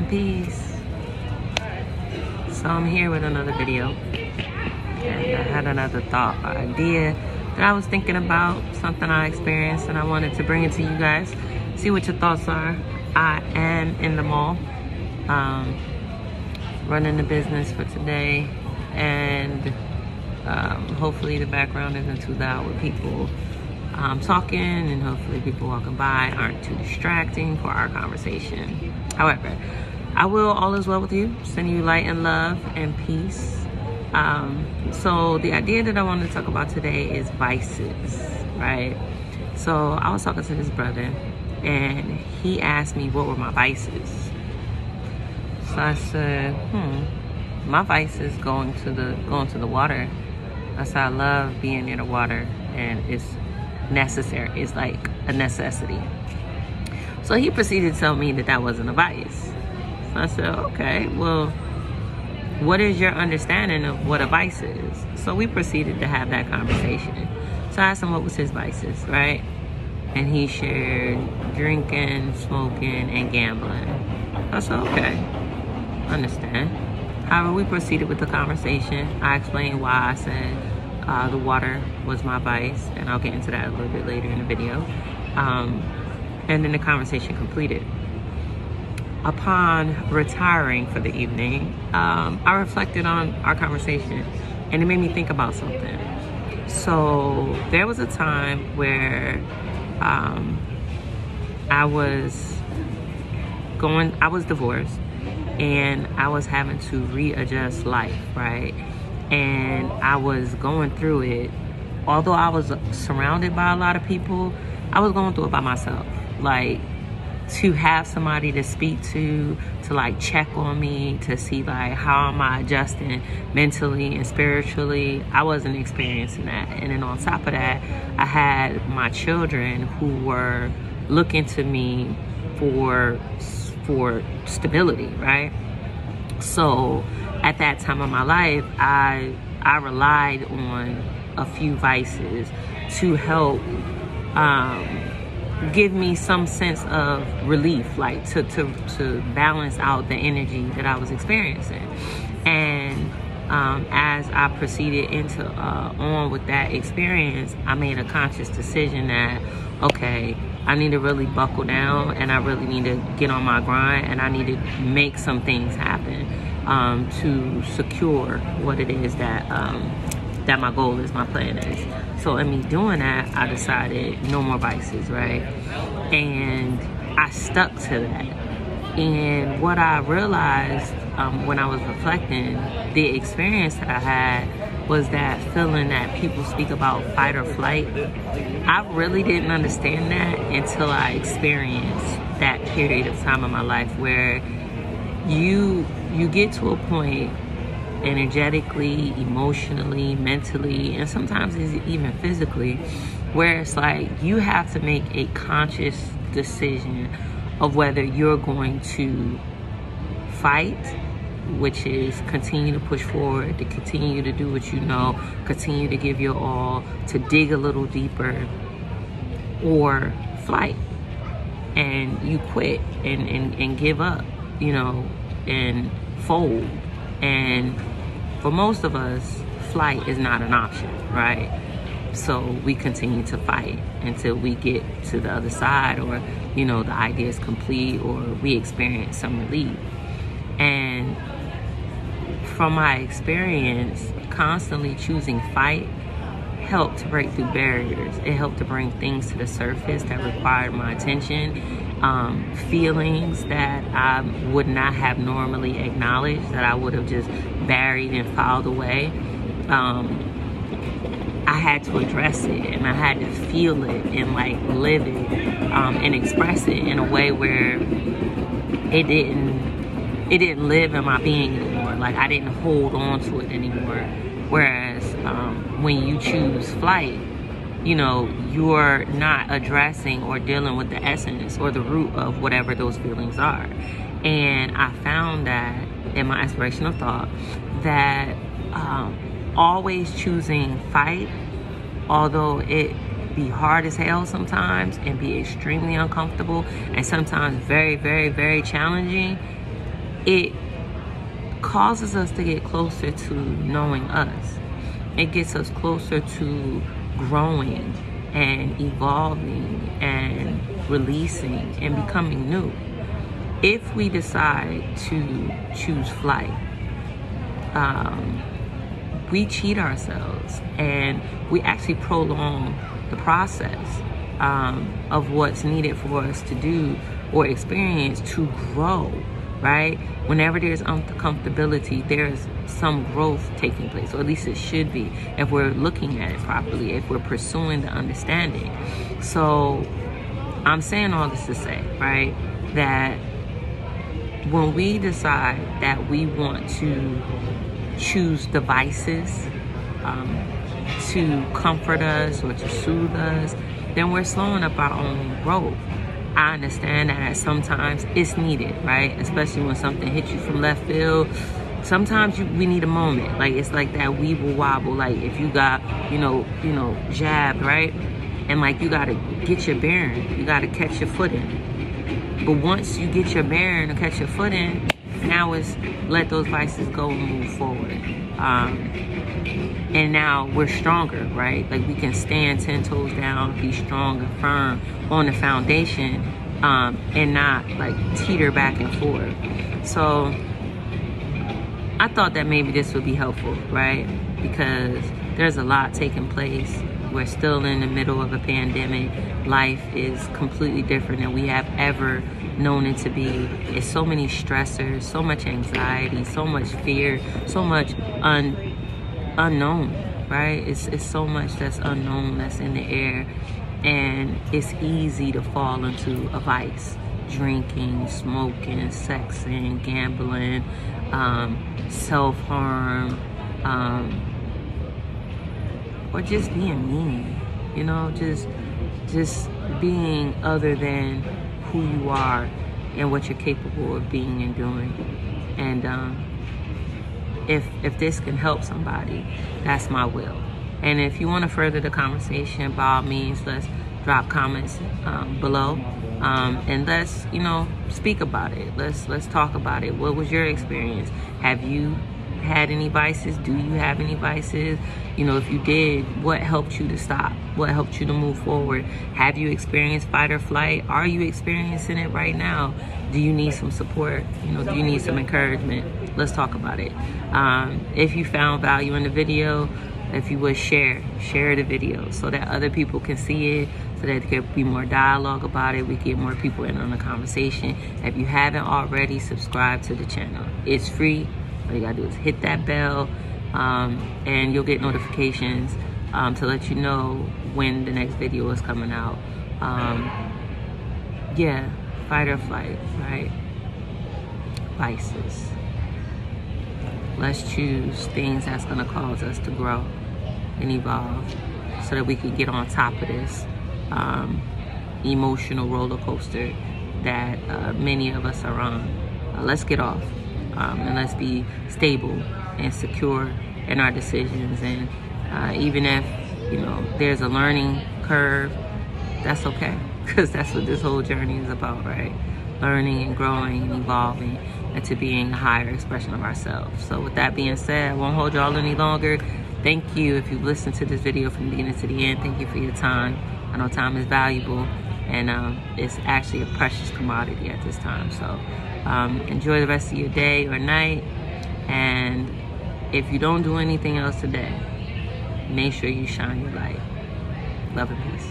Peace. So I'm here with another video, and I had another thought or idea that I was thinking about, something I experienced, and I wanted to bring it to you guys, see what your thoughts are. I am in the mall, running the business for today, and hopefully the background isn't too loud with people talking, and hopefully people walking by aren't too distracting for our conversation. However, I will, all is well with you, send you light and love and peace. So the idea that I want to talk about today is vices, right? So I was talking to this brother, and he asked me what were my vices. So I said, my vice is going to the water. I said I love being near the water, and it's necessary. It's like a necessity. So he proceeded to tell me that that wasn't a vice. So I said, okay, well, what is your understanding of what a vice is? So we proceeded to have that conversation. So I asked him what was his vices, right? And he shared drinking, smoking, and gambling. I said, okay, understand. However, we proceeded with the conversation. I explained why I said the water was my vice, and I'll get into that a little bit later in the video. And then the conversation completed. Upon retiring for the evening, I reflected on our conversation, and it made me think about something. So there was a time where I was divorced, and I was having to readjust life, right? And I was going through it. Although I was surrounded by a lot of people, I was going through it by myself. Like, to have somebody to speak to like check on me, to see like how am I adjusting mentally and spiritually, I wasn't experiencing that. And then on top of that, I had my children who were looking to me for stability, right? So at that time of my life, I relied on a few vices to help give me some sense of relief, like to balance out the energy that I was experiencing. And as I proceeded into on with that experience, I made a conscious decision that, okay, I need to really buckle down, and I really need to get on my grind, and I need to make some things happen to secure what it is that that my goal is, my plan is. So in me doing that, I decided no more vices, right? And I stuck to that. And what I realized when I was reflecting, the experience that I had was that feeling that people speak about fight or flight. I really didn't understand that until I experienced that period of time in my life where you get to a point energetically, emotionally, mentally, and sometimes even physically, where it's like you have to make a conscious decision of whether you're going to fight, which is continue to push forward, to continue to do what you know, continue to give your all, to dig a little deeper, or flight and you quit and give up, you know, and fold. And for most of us, flight is not an option, right? So we continue to fight until we get to the other side, or, you know, the idea is complete, or we experience some relief. And from my experience, constantly choosing fight helped to break through barriers. It helped to bring things to the surface that required my attention. Feelings that I would not have normally acknowledged, that I would have just buried and filed away. I had to address it, and I had to feel it and like live it and express it in a way where it didn't live in my being anymore. Like, I didn't hold on to it anymore. Whereas when you choose flight, you know, you're not addressing or dealing with the essence or the root of whatever those feelings are. And I found that in my aspirational thought that always choosing fight, although it be hard as hell sometimes and be extremely uncomfortable and sometimes very, very, very challenging, it causes us to get closer to knowing us. It gets us closer to growing and evolving and releasing and becoming new. If we decide to choose flight, we cheat ourselves, and we actually prolong the process of what's needed for us to do or experience to grow, right? Whenever there's uncomfortability, there's some growth taking place, or at least it should be, if we're looking at it properly, if we're pursuing the understanding. So I'm saying all this to say, right, that when we decide that we want to choose devices to comfort us or to soothe us, then we're slowing up our own growth. I understand that sometimes it's needed, right? Especially when something hits you from left field. Sometimes we need a moment. Like, it's like that weeble wobble. Like, if you got, jabbed, right? And like, you got to get your bearing. You got to catch your footing. But once you get your bearing and catch your footing, now it's let those vices go and move forward. And now we're stronger, right? Like, we can stand 10 toes down, be strong and firm on the foundation, and not like teeter back and forth. So I thought that maybe this would be helpful, right? Because there's a lot taking place. We're still in the middle of a pandemic. Life is completely different than we have ever known it to be. It's so many stressors, so much anxiety, so much fear, so much unknown, right? It's so much that's unknown, that's in the air, and it's easy to fall into a vice. Drinking, smoking, sexing, gambling, self-harm, or just being mean, just being other than who you are and what you're capable of being and doing. And if this can help somebody, that's my will. And if you want to further the conversation, by all means, let's drop comments below, and let's speak about it. Let's talk about it. What was your experience? Have you had any vices? Do you have any vices? If you did, what helped you to stop? What helped you to move forward? Have you experienced fight or flight? Are you experiencing it right now? Do you need some support? Do you need some encouragement? Let's talk about it. If you found value in the video, if you would share the video so that other people can see it, so that there could be more dialogue about it. We get more people in on the conversation. If you haven't already, subscribe to the channel. It's free. All you gotta do is hit that bell, and you'll get notifications to let you know when the next video is coming out. Yeah, fight or flight, right? Vices. Let's choose things that's gonna cause us to grow and evolve, so that we can get on top of this emotional roller coaster that many of us are on. Let's get off. And let's be stable and secure in our decisions. And even if, there's a learning curve, that's okay. Because that's what this whole journey is about, right? Learning and growing and evolving into being a higher expression of ourselves. So with that being said, I won't hold y'all any longer. Thank you if you've listened to this video from the beginning to the end. Thank you for your time. I know time is valuable, and it's actually a precious commodity at this time. So enjoy the rest of your day or night, and if you don't do anything else today, make sure you shine your light. Love and peace.